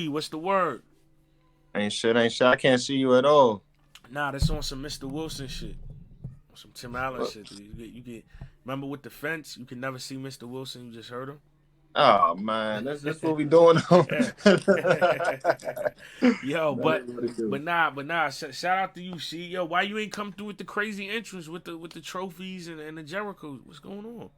What's the word? Ain't shit, ain't shit. I can't see you at all. Nah, that's on some Mr. Wilson shit. Some Tim Allen What? shit. You get. Remember with the fence, you can never see Mr. Wilson. You just heard him. Oh man, that's what we doing. Yo, That but is what it do. but nah. Shout out to you, she. Yo, why you ain't come through with the crazy entrance with the trophies and the Jericho? What's going on?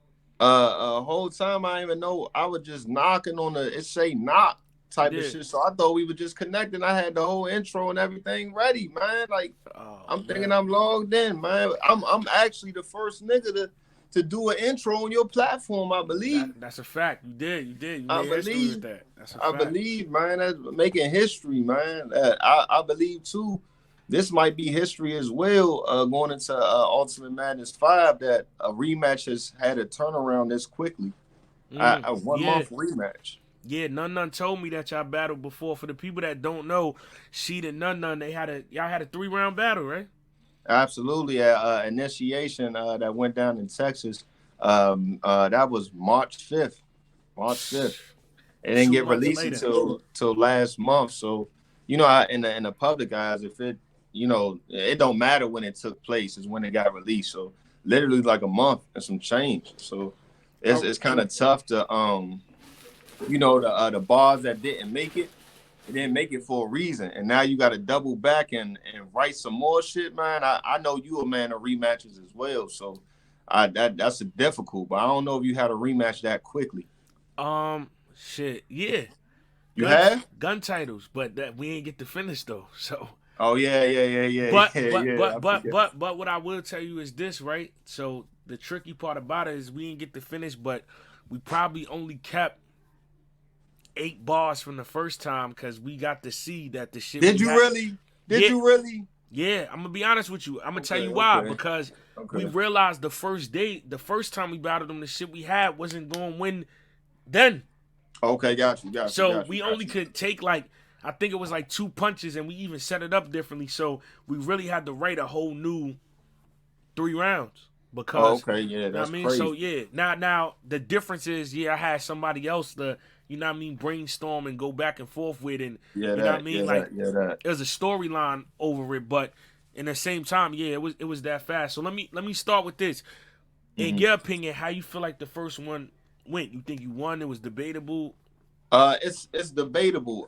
Whole time I didn't even know. I was just knocking on the it say knock type of Yeah. shit. So I thought we were just connecting. I had the whole intro and everything ready, man. Like Oh I'm thinking man, I'm logged in, man. I'm actually the first nigga to do an intro on your platform, I believe. that's a fact. You did. You I made history believe. with that. That's a I fact. believe, man. That's making history, man. I believe too. This might be history as well. Going into Ultimate Madness 5, that a rematch has had a turnaround this quickly. A one Yeah, month rematch. yeah. None told me that y'all battled before. For the people that don't know, Sheed and None, y'all had a 3 round battle, right? Absolutely. Initiation that went down in Texas. That was March 5th. March 5th. It didn't Two get months released later. until last month. So, in the public eyes, if it, it don't matter when it took place, is when it got released. So, literally like a month and some change. So, Oh, it's kind of tough to the bars that didn't make it. It didn't make it for a reason, and now you got to double back and write some more shit, man. I know you a man of rematches as well, so that's a difficult. But I don't know if you had a rematch that quickly. shit. Yeah, You gun have? gun titles, but that we ain't get to finish though. So, Oh yeah, yeah, yeah, yeah, but yeah, but yeah. but I but forget. but what I will tell you is this, right? So the tricky part about it is we didn't get to finish, but we probably only kept 8 bars from the first time because we got to see that the shit Did we you had. really? Did Yeah, you really? yeah. I'm gonna be honest with you. I'm gonna tell Okay, you why. okay, Because we okay. realized the first time we battled them, the shit we had wasn't going to win then. Okay, got you, got you, So got you, we got only you. could take like, I think it was like 2 punches, and we even set it up differently. So we really had to write a whole new 3 rounds Oh, because, okay, yeah, you know what that's I mean. So crazy. yeah, now the difference is, yeah, I had somebody else to, you know what I mean, brainstorm and go back and forth with, and Yeah, you know what I that, mean. yeah, Like that, yeah, that. there's a storyline over it, but in the same time, yeah, it was that fast. So let me start with this. In Mm-hmm. your opinion, how you feel like the first one went? You think you won? It was debatable. It's debatable.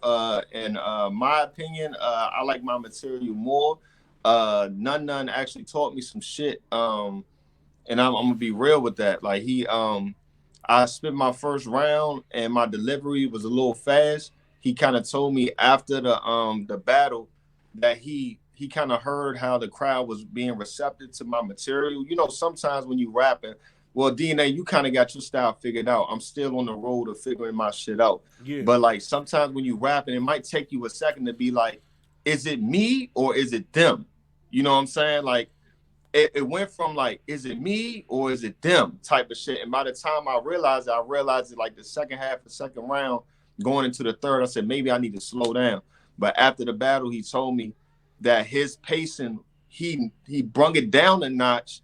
In my opinion, I like my material more. None actually taught me some shit. And I'm gonna be real with that. Like I spent my first round and my delivery was a little fast. He kind of told me after the battle that he kind of heard how the crowd was being receptive to my material. Sometimes when you rapping, well, DNA, you kind of got your style figured out. I'm still on the road of figuring my shit out. Yeah. But like sometimes when you rapping, it might take you a second to be like, is it me or is it them? You know what I'm saying? Like it went from like, is it me or is it them type of shit. And by the time I realized it like the second half, the second round, going into the third, I said, maybe I need to slow down. But after the battle, he told me that his pacing, he brung it down a notch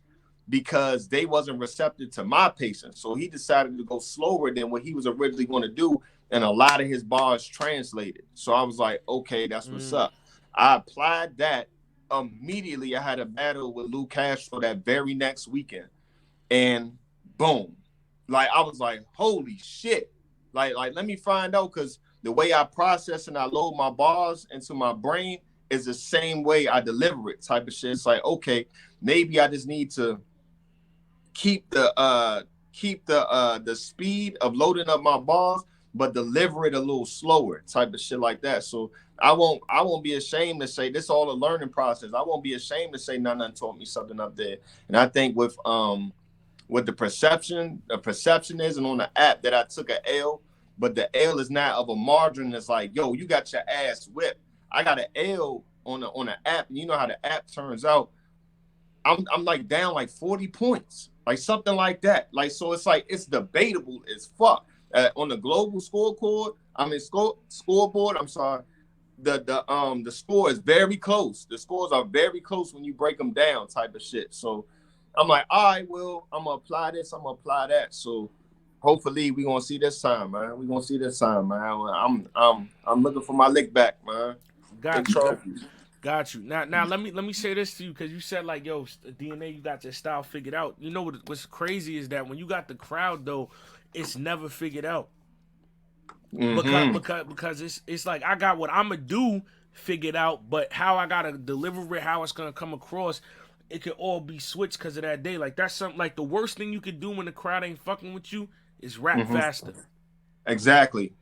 because they wasn't receptive to my pacing. So he decided to go slower than what he was originally going to do. And a lot of his bars translated. So I was like, okay, that's what's Mm. up. I applied that immediately. I had a battle with Lou Castro that very next weekend, and boom, like I was like, holy shit, like let me find out because the way I process and I load my bars into my brain is the same way I deliver it, type of shit. It's like, okay, maybe I just need to keep the speed of loading up my bars, but deliver it a little slower, type of shit like that. So I won't be ashamed to say this all a learning process. I won't be ashamed to say none taught me something up there. And I think with the perception is and on the app that I took a L, but the L is not of a margin that's like, yo, you got your ass whipped. I got an L on the app, and you know how the app turns out. I'm like down like 40 points, like something like that. Like so, it's like it's debatable as fuck. On the global scorecard, scoreboard. I'm sorry. The score is very close. The scores are very close when you break them down, type of shit. So I'm like, all right, well, I'm gonna apply this. I'm gonna apply that. So hopefully we gonna see this time, man. We gonna see this time, man. I'm looking for my lick back, man. Big Got you. trophies. Got you. Now let me say this to you because you said like, yo, DNA, you got your style figured out. You know what's crazy is that when you got the crowd though, it's never figured out. because Mm-hmm. because because it's like I got what I'm gonna do figured out, but how I gotta deliver it, how it's gonna come across, it could all be switched because of that day. Like that's something like the worst thing you could do when the crowd ain't fucking with you is rap Mm-hmm. faster. Exactly.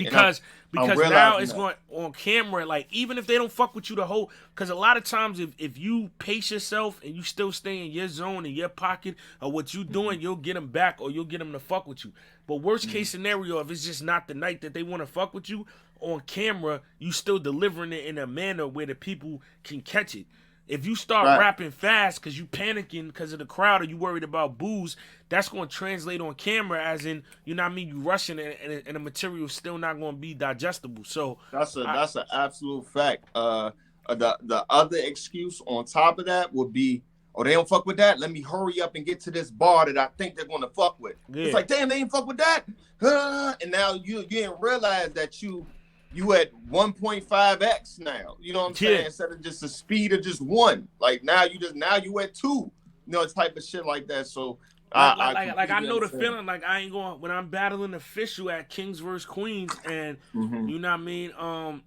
And because I'm because now realizing it's that. going on camera. Like even if they don't fuck with you the whole, because a lot of times if you pace yourself and you still stay in your zone in your pocket of what you doing, you'll get them back or you'll get them to fuck with you. But worst Mm-hmm. case scenario, if it's just not the night that they want to fuck with you on camera, you still delivering it in a manner where the people can catch it. If you start Right. rapping fast because you panicking because of the crowd or you worried about booze, that's going to translate on camera as in, you know what I mean, you rushing and the material's still not going to be digestible. So, I That's an absolute fact. The other excuse on top of that would be, oh, they don't fuck with that. Let me hurry up and get to this bar that I think they're gonna fuck with. It's yeah, like, damn, they ain't fuck with that. And now you didn't realize that you at 1.5x now. You know what I'm yeah. saying? Instead of just the speed of just one. Like now you at two. You know, it's type of shit like that. So I Like I completely know the understand. feeling. Like I ain't going when I'm battling official at Kings vs Queens, and Mm-hmm. you know what I mean.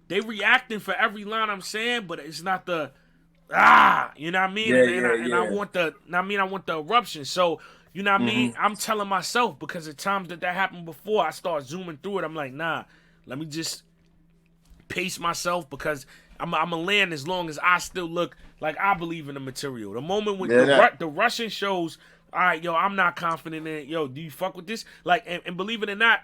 They reacting for every line I'm saying, but it's not the you know what I mean? Yeah, And I yeah. want the, I want the eruption. So, you know what I mean? Mm-hmm. I'm telling myself because the times that happened before, I start zooming through it. I'm like, nah, let me just pace myself because I'm gonna land as long as I still look like I believe in the material. The moment when Yeah, that. the Russian shows, all right, yo, I'm not confident in it. Yo, do you fuck with this? Like, and believe it or not,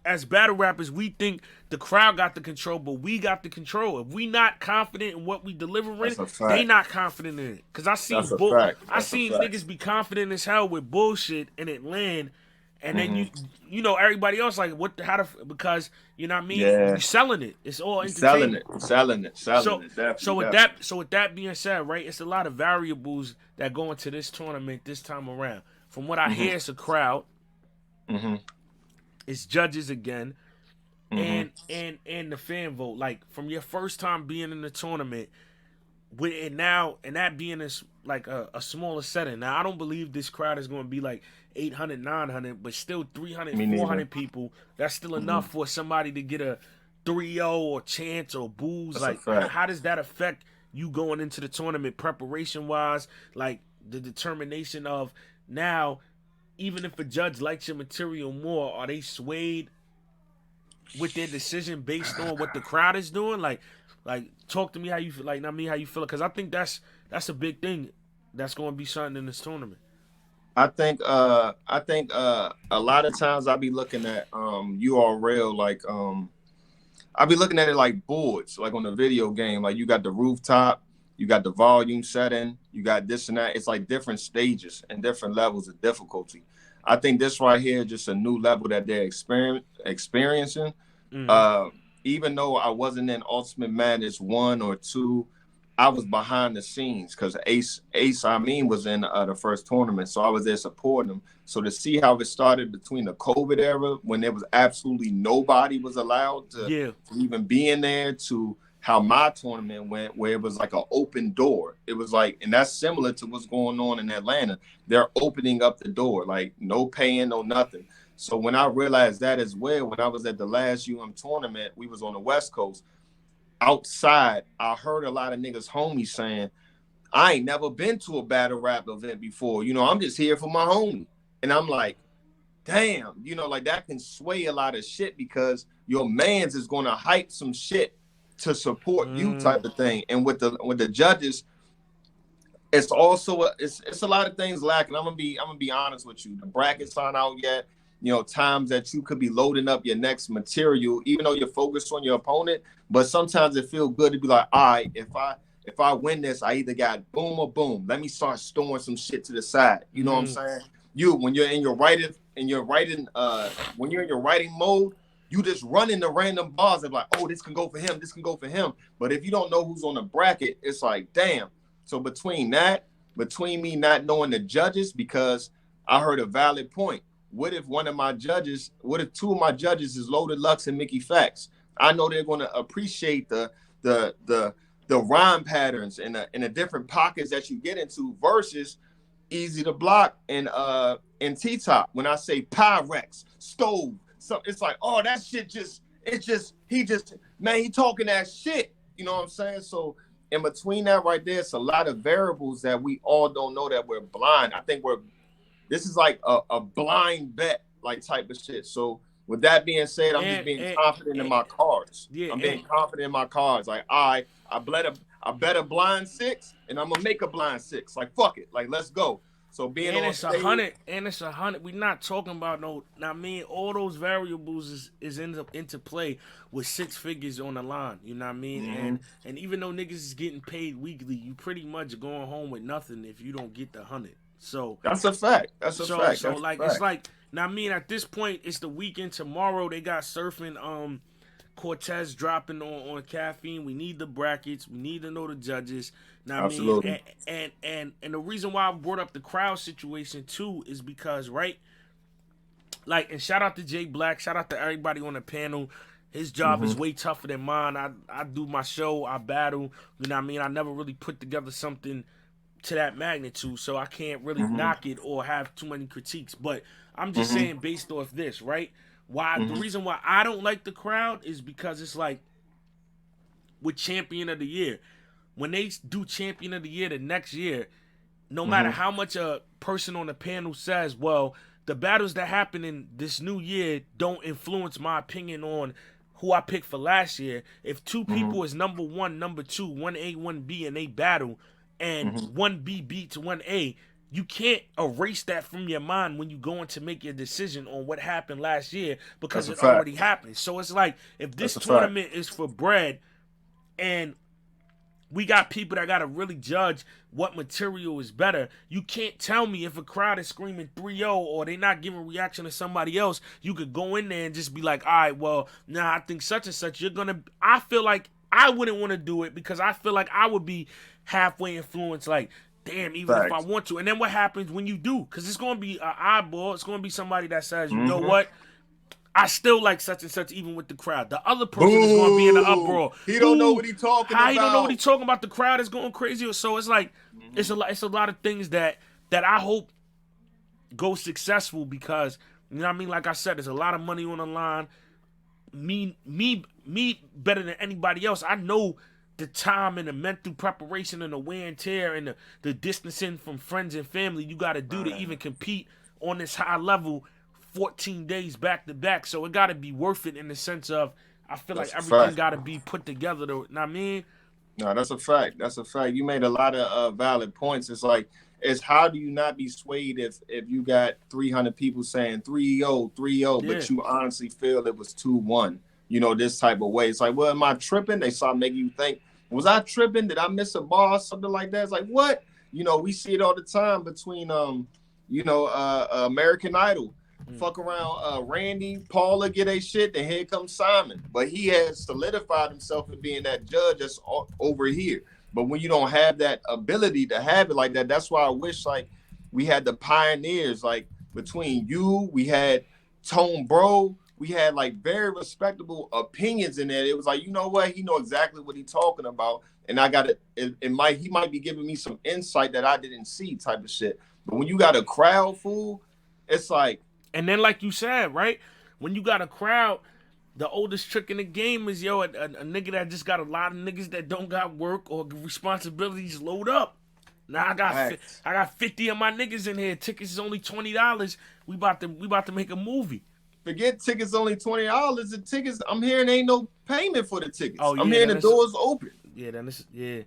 as battle rappers, we think the crowd got the control, but we got the control. If we not confident in what we delivering, That's a they fact. not confident in it. Cause That's a fact. I That's a seen fact. niggas be confident as hell with bullshit and it land, and then Mm-hmm. you know everybody else like what the, how the because you know what I mean Yeah, you selling it. It's all you selling it, entertainment. selling So it. Definitely, definitely. with that being said, right, it's a lot of variables that go into this tournament this time around. From what I Mm-hmm. hear, it's a crowd, Mm-hmm. it's judges again, Mm-hmm. and the fan vote. Like from your first time being in the tournament, with it now and that being like a smaller setting. Now I don't believe this crowd is going to be like 800, 900, but still 300, Me neither. 400 people. That's still Mm-hmm. enough for somebody to get a 3-0 or chance or booze. That's a Like fact. how does that affect you going into the tournament preparation wise? Like the determination of now, even if a judge likes your material more, are they swayed with their decision based on what the crowd is doing? Like talk to me how you feel. Like not me how you feel, because I think that's a big thing. That's going to be something in this tournament. I think a lot of times I be looking at URL like I be looking at it like boards, like on a video game. Like you got the rooftop, you got the volume setting, you got this and that. It's like different stages and different levels of difficulty. I think this right here is just a new level that they're experiencing. Mm-hmm. Uh, Even though I wasn't in Ultimate Madness 1 or 2, I was behind the scenes because Ace I mean was in the first tournament, so I was there supporting him. So to see how it started between the COVID era when there was absolutely nobody was allowed Yeah. to even be in there to how my tournament went, where it was like an open door. It was like, and that's similar to what's going on in Atlanta. They're opening up the door, like no paying, no nothing. So when I realized that as well, when I was at the last tournament, we was on the West Coast. Outside, I heard a lot of niggas homies saying, I ain't never been to a battle rap event before. You know, I'm just here for my homie. And I'm like, damn, like that can sway a lot of shit because your mans is gonna hype some shit to support you Mm. type of thing. And with the judges, it's also it's a lot of things lacking. I'm gonna be honest with you. The brackets aren't out yet. Times that you could be loading up your next material, even though you're focused on your opponent. But sometimes it feels good to be like, all right, if I win this, I either got boom or boom. Let me start storing some shit to the side. You know what I'm Mm. saying? When you're in when you're in your writing mode, you just running the random bars of like, oh, this can go for him, this can go for him. But if you don't know who's on the bracket, it's like, damn. So between me not knowing the judges, because I heard a valid point. what if what if two of my judges is Loaded Lux and Mickey Fax? I know they're going to appreciate the the the rhyme patterns and the different pockets that you get into versus Easy to Block and T-Top. When I say Pyrex, stove, so it's like, oh, that shit he talking that shit. You know what I'm saying? So in between that right there, it's a lot of variables that we all don't know that we're blind. I think this is like a blind bet like type of shit. So with that being said, I'm just being confident in my cards. Yeah, I'm being confident in my cards. Like I bet a blind six, and I'm gonna make a blind six. Like fuck it, like let's go. So being and on it's stage, 100, and it's 100. We're not talking about no. I mean, all those variables is into play with 6 figures on the line. You know what I mean? mm-hmm. And even though niggas is getting paid weekly, you pretty much going home with nothing if you don't get the 100. So That's a fact. That's a fact. so That's like a it's fact. like now. I mean, at this point, it's the weekend. Tomorrow they got surfing. Cortez dropping on caffeine. We need the brackets. We need to know the judges. Now I mean, Absolutely. and the reason why I brought up the crowd situation too is because right, like, and shout out to Jay Black. Shout out to everybody on the panel. His job Mm-hmm. is way tougher than mine. I do my show. I battle. You know what I mean? I never really put together something to that magnitude, so I can't really Mm-hmm. knock it or have too many critiques. But I'm just Mm-hmm. saying, based off this, right? Why the Mm-hmm. reason why I don't like the crowd is because it's like with Champion of the Year. When they do Champion of the Year the next year, no matter Mm-hmm. how much a person on the panel says, well, the battles that happen in this new year don't influence my opinion on who I picked for last year. If two Mm-hmm. people is number one, number two, 1A, 1B, and they battle, and Mm-hmm. 1B beats 1A, you can't erase that from your mind when you go in to make your decision on what happened last year because That's a it fact. already happened. So it's like if That's this a fact. tournament is for bread and we got people that got to really judge what material is better. You can't tell me if a crowd is screaming 3-0 or they not giving reaction to somebody else. You could go in there and just be like, all right, well, nah, I think such and such. I feel like I wouldn't want to do it because I feel like I would be halfway influenced. Like, damn, even if I Facts. want to. And then what happens when you do? Because it's going to be an eyeball. It's going to be somebody that says, you know Mm-hmm. what? I still like such and such even with the crowd. The other person is going to be in the Boo! uproar. He don't know Boo! what he talking How he don't know what he about. talking about? The crowd is going crazy. So it's like Mm-hmm. it's a lot of things that I hope go successful because you know what I mean. Like I said, there's a lot of money on the line. Me better than anybody else. I know the time and the mental preparation and the wear and tear and the distancing from friends and family you got to do to even compete on this high level 14 days back to back. So it got to be worth it in the sense of I feel like That's a everything fact. got to be put together. To, you know what I mean? No, that's a fact. That's a fact. You made a lot of valid points. It's like, it's how do you not be swayed if you got 300 people saying 3-0, 3-0, Yeah. but you honestly feel it was 2-1, you know, this type of way. It's like, well, am I tripping? They start making you think, was I tripping? Did I miss a bar? Something like that. It's like, what? You know, we see it all the time between, American Idol. Mm. Fuck around, Randy, Paula get a shit, then here comes Simon. But he has solidified himself in being that judge that's over here. But when you don't have that ability to have it like that, that's why I wish like we had the pioneers like between you, we had Tone Bro, we had like very respectable opinions in there. It was like, you know what, he know exactly what he's talking about, and I got he might be giving me some insight that I didn't see, type of shit. But when you got a crowd fool, it's like And then, like you said, right? When you got a crowd, the oldest trick in the game is a nigga that just got a lot of niggas that don't got work or responsibilities load up. Now facts. I got 50 of my niggas in here. Tickets is only $20. We about to make a movie. Forget tickets only $20. The tickets, I'm hearing ain't no payment for the tickets. Oh I'm yeah, hearing then the it's doors open. yeah, then it's yeah.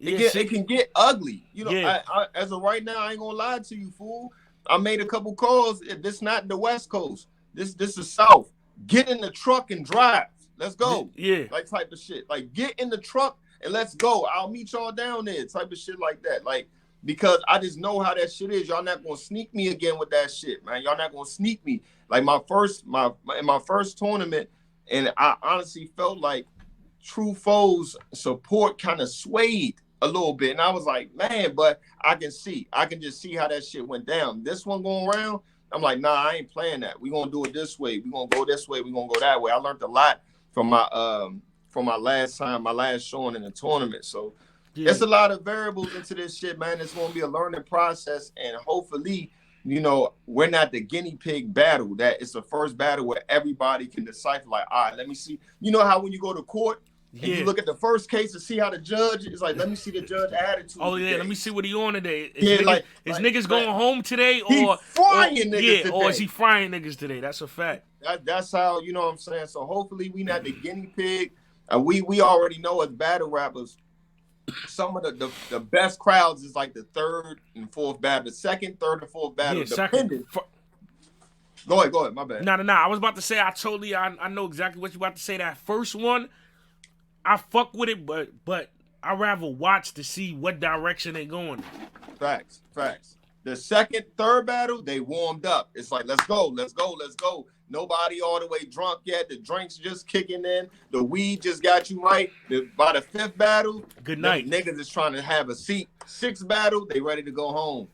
Yeah, It see, can get ugly. You know, yeah. as of right now, I ain't gonna lie to you, fool. I made a couple calls. This not the West Coast. This is South. Get in the truck and drive. Let's go. Yeah. Like type of shit. Like get in the truck and let's go. I'll meet y'all down there. Type of shit like that. Like because I just know how that shit is. Y'all not gonna sneak me again with that shit, man. Y'all not gonna sneak me. Like in my first tournament, and I honestly felt like True Foes support kind of swayed a little bit. And I was like, man, but I can just see how that shit went down. This one going around, I'm like, nah, I ain't playing that. We gonna do it this way. We gonna go this way. We gonna go that way. I learned a lot from my last showing in the tournament. So it's Yeah. a lot of variables into this shit, man. It's gonna be a learning process, and hopefully, we're not the guinea pig battle. That it's the first battle where everybody can decipher. Like, all right, let me see. You know how when you go to court and you Yeah. look at the first case to see how the judge is like, let me see the judge attitude Oh yeah, let me today. see what he on today. Yeah, Is niggas man, going home today he or frying niggas yeah, or is he today. frying niggas today? That's a fact. That's how, you know what I'm saying. So hopefully we not the guinea pig. And we already know as battle rappers, some of the best crowds is like the third and fourth battle, the second, third, and fourth battle, Yeah, second. depending. Go ahead, my bad. No. I was about to say I know exactly what you about to say. That first one, I fuck with it, but I rather watch to see what direction they going. Facts. The second, third battle, they warmed up. It's like, let's go. Nobody all the way drunk yet. The drinks just kicking in. The weed just got you right. By the fifth battle, Good them night. niggas is trying to have a seat. Sixth battle, they ready to go home.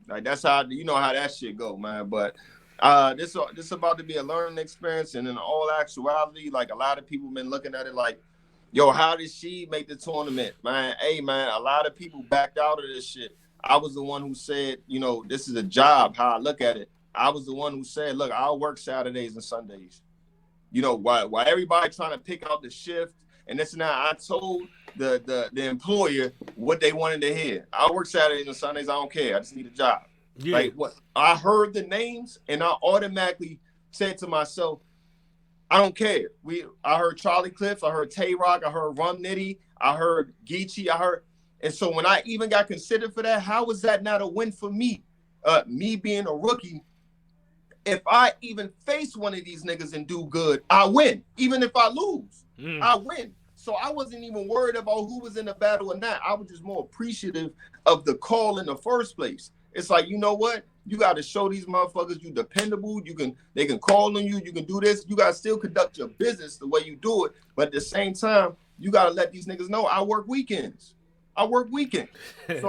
Like that's how you know how that shit go, man. But this about to be a learning experience, and in all actuality, like a lot of people been looking at it like, yo, how did she make the tournament, man? Hey, man, a lot of people backed out of this shit. I was the one who said, this is a job. How I look at it, I was the one who said, look, I'll work Saturdays and Sundays. While everybody trying to pick out the shift and this and that, I told the employer what they wanted to hear. I'll work Saturdays and Sundays. I don't care. I just need a job. Yeah. Like what I heard the names and I automatically said to myself, I don't care. I heard Charlie Clips, I heard Tay Rock, I heard Rum Nitty, I heard Geechee, and so when I even got considered for that, how was that not a win for me? Me being a rookie, if I even face one of these niggas and do good, I win. Even if I lose, I win. So I wasn't even worried about who was in the battle or not. I was just more appreciative of the call in the first place. It's like, you know what? You got to show these motherfuckers you dependable. They can call on you. You can do this. You got to still conduct your business the way you do it. But at the same time, you got to let these niggas know I work weekends. So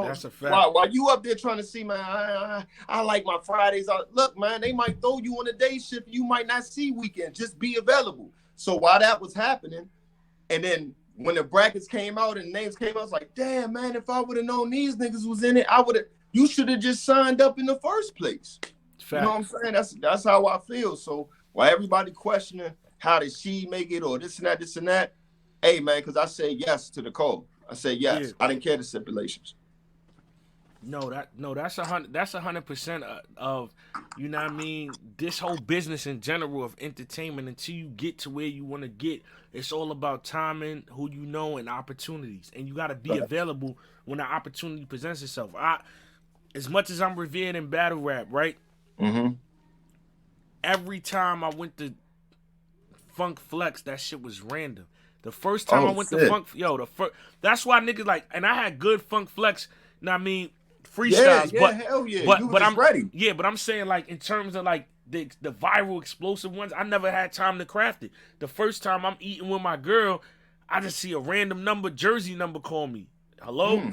That's a fact. while you up there trying to see, man, I like my Fridays. Look, man, they might throw you on a day shift. You might not see weekends. Just be available. So while that was happening, and then when the brackets came out and names came out, I was like, damn, man, if I would have known these niggas was in it, you should have just signed up in the first place. Fact. You know what I'm saying? That's how I feel. So while everybody questioning how did she make it or this and that, hey, man, because I say yes to the call. I say yes. Yeah. I didn't care the stipulations. That's 100% of, you know what I mean, this whole business in general of entertainment. Until you get to where you want to get, it's all about timing, who you know, and opportunities, and you got to be available when the opportunity presents itself. As much as I'm revered in battle rap, right? Mm-hmm. Every time I went to Funk Flex, that shit was random. The first time I went to Funk, that's why niggas like, and I had good Funk Flex, you know what I mean, freestyles, hell yeah. But I'm ready. Yeah, but I'm saying like in terms of like the viral explosive ones, I never had time to craft it. The first time I'm eating with my girl, I just see a random Jersey number call me. Hello?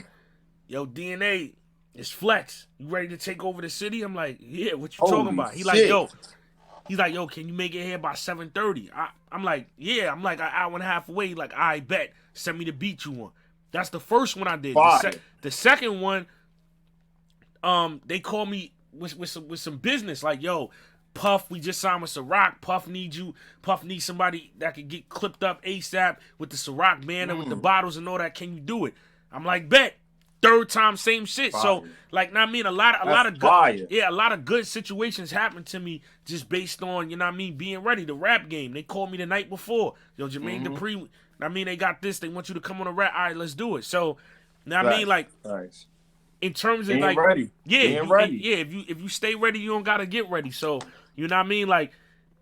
Yo, DNA, it's Flex. You ready to take over the city? I'm like, yeah, what you talking about? He's like, yo, can you make it here by 7:30? I'm like, yeah. I'm like an hour and a half away. He's like, I bet. Send me the beat you want. That's the first one I did. The second one, they called me with some business. Like, yo, Puff, we just signed with Ciroc. Puff needs somebody that could get clipped up ASAP with the Ciroc banner, with the bottles and all that. Can you do it? I'm like, bet. Third time, same shit. Fire. So, like, I mean, a lot of good situations happened to me just based on, you know what I mean, being ready. The rap game. They called me the night before. Yo, Jermaine Dupri, I mean, they got this. They want you to come on the rap. All right, let's do it. So, you know what I mean, like, in terms of being like, ready. If you stay ready, you don't gotta get ready. So, you know what I mean, like,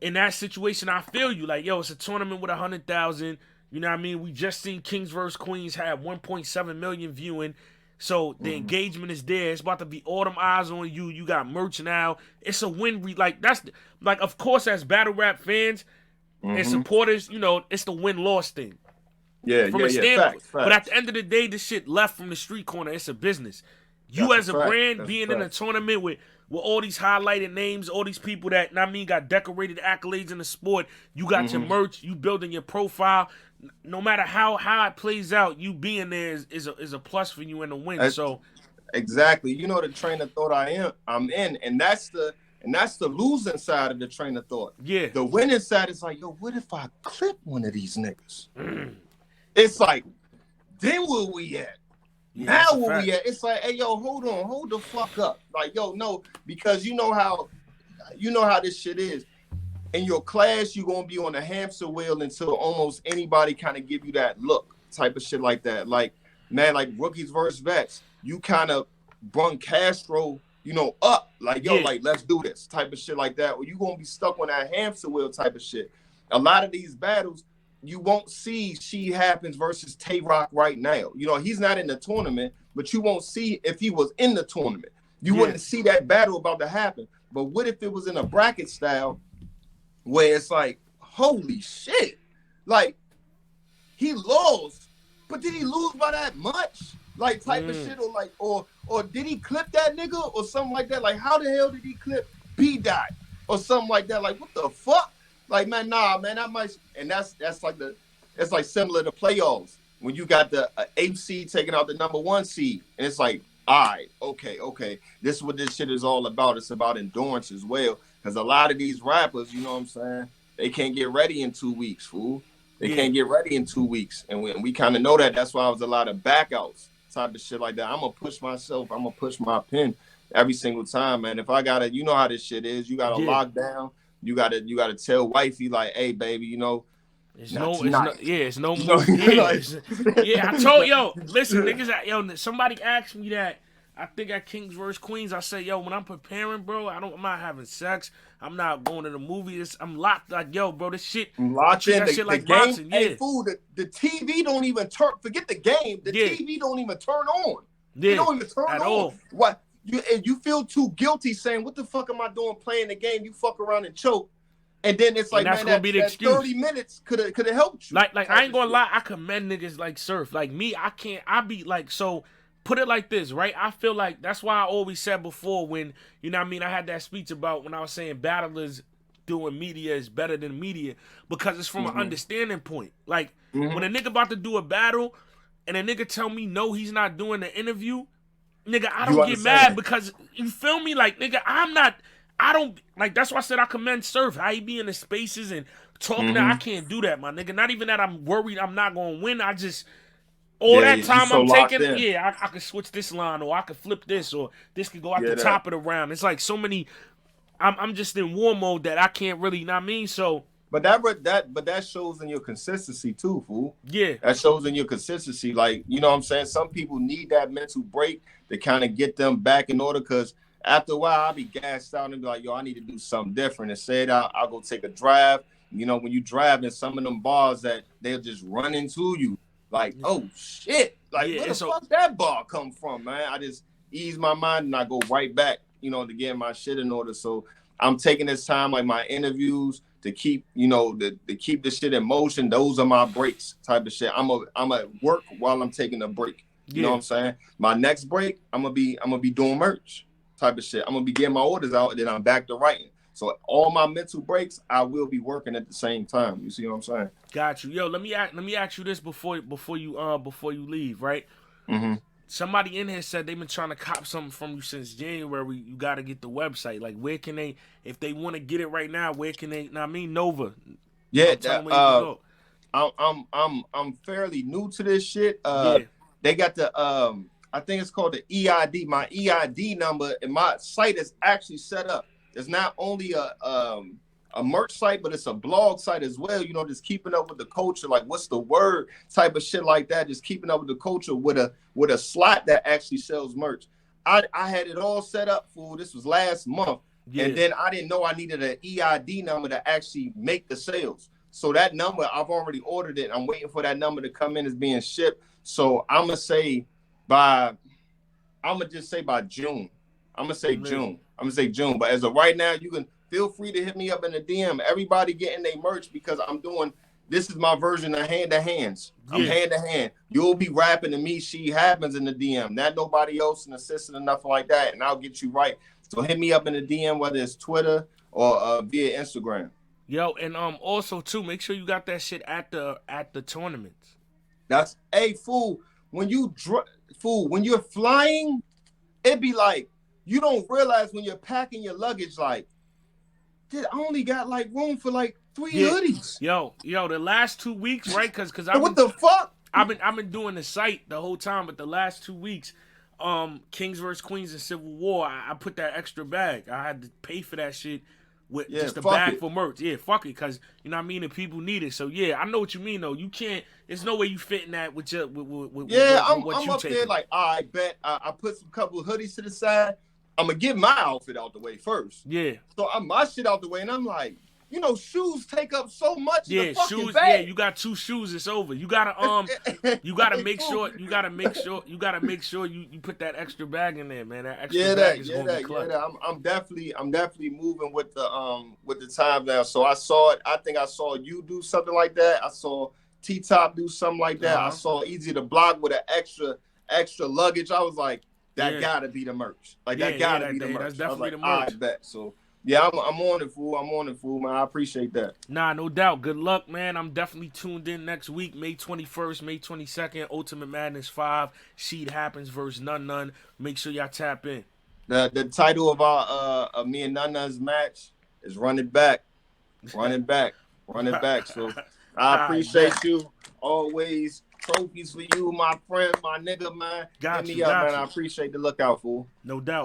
in that situation, I feel you. Like, yo, it's a tournament with 100,000. You know what I mean? We just seen Kings vs. Queens have 1.7 million viewing. So the engagement is there. It's about to be all them eyes on you. You got merch now. It's a win. Of course, as battle rap fans and supporters, you know, it's the win-loss thing. Yeah, From a standpoint. Facts. But at the end of the day, this shit left from the street corner. It's a business. You That's a as a fact. brand That's a being in a fact. tournament with all these highlighted names, all these people that I mean got decorated accolades in the sport. You got your Mm-hmm. merch, you building your profile. No matter how it plays out, you being there is a plus for you in the win. So Exactly. You know the train of thought I'm in, and that's the losing side of the train of thought. yeah, The winning side is like, yo, what if I clip one of these niggas? It's like, then where we at? yeah, Now that's a where fact. we at? It's like, hey, yo, hold on, hold the fuck up. Like, yo, no, because you know how this shit is. In your class, you're gonna be on a hamster wheel until almost anybody kind of give you that look type of shit like that. Like, man, like rookies versus vets, you kind of brung Castro, up. Like, yo, Yeah, like, let's do this type of shit like that. Or you gonna be stuck on that hamster wheel type of shit. A lot of these battles, you won't see she happens versus Tay Rock right now. He's not in the tournament, but you won't see if he was in the tournament. You yeah, wouldn't see that battle about to happen. But what if it was in a bracket style where it's like, holy shit, like he lost, but did he lose by that much? Like type of shit, or like, or did he clip that nigga or something like that? Like, how the hell did he clip B Dot or something like that? Like, what the fuck? Like, man, nah, man, that might, and that's like it's like similar to playoffs when you got the 8 seed taking out the number 1 seed, and it's like, all right, okay, this is what this shit is all about. It's about endurance as well, because a lot of these rappers, you know what I'm saying, they can't get ready in 2 weeks, fool. They yeah, can't get ready in 2 weeks. And we kind of know that. That's why I was a lot of backouts, type of shit like that. I'm going to push myself. I'm going to push my pen every single time, man. If I got to, you know how this shit is. You got to yeah. lock down. You got to tell wifey, like, hey, baby, not It's no, tonight. yeah, it's no You know, move. Yeah, like, yeah. I told yo, listen, niggas. Yo, somebody asked me that. I think at Kings vs Queens, I said, yo, when I'm preparing, bro, I'm not having sex. I'm not going to the movies. I'm locked. Like, yo, bro, this shit. I locked treat in that shit the like game. boxing. Hey, Yeah, fool, the TV don't even turn. Forget the game. The yeah, TV don't even turn on. It yeah. don't even turn At on. all. What you feel too guilty saying, what the fuck am I doing playing the game? You fuck around and choke. And then it's And like, that's man, gonna that, be the that excuse. 30 minutes could have helped you Like I type ain't of gonna shit. lie, I commend niggas like Surf. Like me, I can't. I be like so. Put it like this, right? I feel like that's why I always said before when what I mean. I had that speech about when I was saying battlers doing media is better than media because it's from an Mm-hmm. understanding point. Like when Mm-hmm. a nigga about to do a battle and a nigga tell me no, he's not doing the interview, nigga, I You don't get mad understand? because you feel me? Like, nigga, I'm not. I don't like. That's why I said I commend Surf. How he be in the spaces and talking. That I Mm-hmm. can't do that, my nigga. Not even that I'm worried I'm not gonna win. I just all Yeah, that you time so I'm locked taking. in. Yeah, I could switch this line or I could flip this or this could go out the Yeah, that. top of the round. It's like so many. I'm just in war mode that I can't really. Know what I mean? So But that shows in your consistency too, fool. yeah, That shows in your consistency. Like, you know what I'm saying? Some people need that mental break to kind of get them back in order, because after a while I'll be gassed out and be like, yo, I need to do something different. Instead, I'll go take a drive. When you drive in some of them bars that they'll just run into you. Like, oh shit. Like, yeah. where the It's so fuck that bar come from, man? I just ease my mind and I go right back, to get my shit in order. So I'm taking this time, like my interviews, to keep, to keep the shit in motion. Those are my breaks type of shit. I'm at work while I'm taking a break. You know yeah. what I'm saying? My next break, I'm gonna be doing merch type of shit. I'm gonna be getting my orders out, and then I'm back to writing. So all my mental breaks, I will be working at the same time. You see what I'm saying? Got you. Yo, let me ask you this before you leave, right? Mm-hmm. Somebody in here said they've been trying to cop something from you since January. You got to get the website. Like, where can they, if they want to get it right now, where can they? Now, I mean, Nova. Yeah, Tell them where you can go. I'm fairly new to this shit. Yeah, They got the I think it's called the EID. My EID number and my site is actually set up. It's not only a merch site, but it's a blog site as well. Just keeping up with the culture, like what's the word type of shit like that. Just keeping up with the culture with a slot that actually sells merch. I had it all set up for this was last month, and yeah, then I didn't know I needed an EID number to actually make the sales. So that number, I've already ordered it. I'm waiting for that number to come in as being shipped. So by I'm gonna just say by June. I'm gonna say Lit. June. I'm gonna say June. But as of right now, you can feel free to hit me up in the DM. Everybody getting their merch because I'm doing This is my version of hand to hands. I'm Yeah. hand to hand. You'll be rapping to me. She happens in the DM. Not nobody else, an assistant or nothing like that. And I'll get you right. So hit me up in the DM, whether it's Twitter or via Instagram. Yo, and also too, make sure you got that shit at the tournaments. That's fool. When you're flying, it be like you don't realize when you're packing your luggage. Like, I only got like room for like 3 hoodies. Yo, the last 2 weeks, right? Cause What the fuck? I've been doing the site the whole time, but the last 2 weeks, Kings vs Queens and Civil War, I put that extra bag. I had to pay for that shit with just a bag for merch. Yeah, fuck it, cause you know what I mean. And people need it. So yeah, I know what you mean though. You can't. There's no way you fitting that with your with I'm what you up taking. there like I bet I put some couple of hoodies to the side. I'm gonna get my outfit out the way first. Yeah. So I'm my shit out the way, and I'm like, shoes take up so much. Yeah, of the fucking shoes. bag. Yeah, you got 2 shoes. It's over. You gotta you gotta make sure. You gotta make sure you put that extra bag in there, man. That extra bag is gonna be clutch. I'm definitely moving with the time now. So I saw it. I think I saw you do something like that. I saw T-Top do something like that. I saw Easy to Block with an extra luggage. I was like, that gotta be the merch. Like that gotta be the merch. That's definitely the merch. merch. I bet. So yeah, I'm on it, fool. I'm on it, fool, man. I appreciate that. Nah, no doubt. Good luck, man. I'm definitely tuned in next week, May 21st, May 22nd, Ultimate Madness 5. Seed Happens versus None. Make sure y'all tap in. The title of our me and Nana's match is Run It Back. Run it back. Run it back. So I appreciate you always. Trophies for you, my friend, my nigga, man. Got Hit you, me up, got man. you. I appreciate the lookout, fool. No doubt, bro.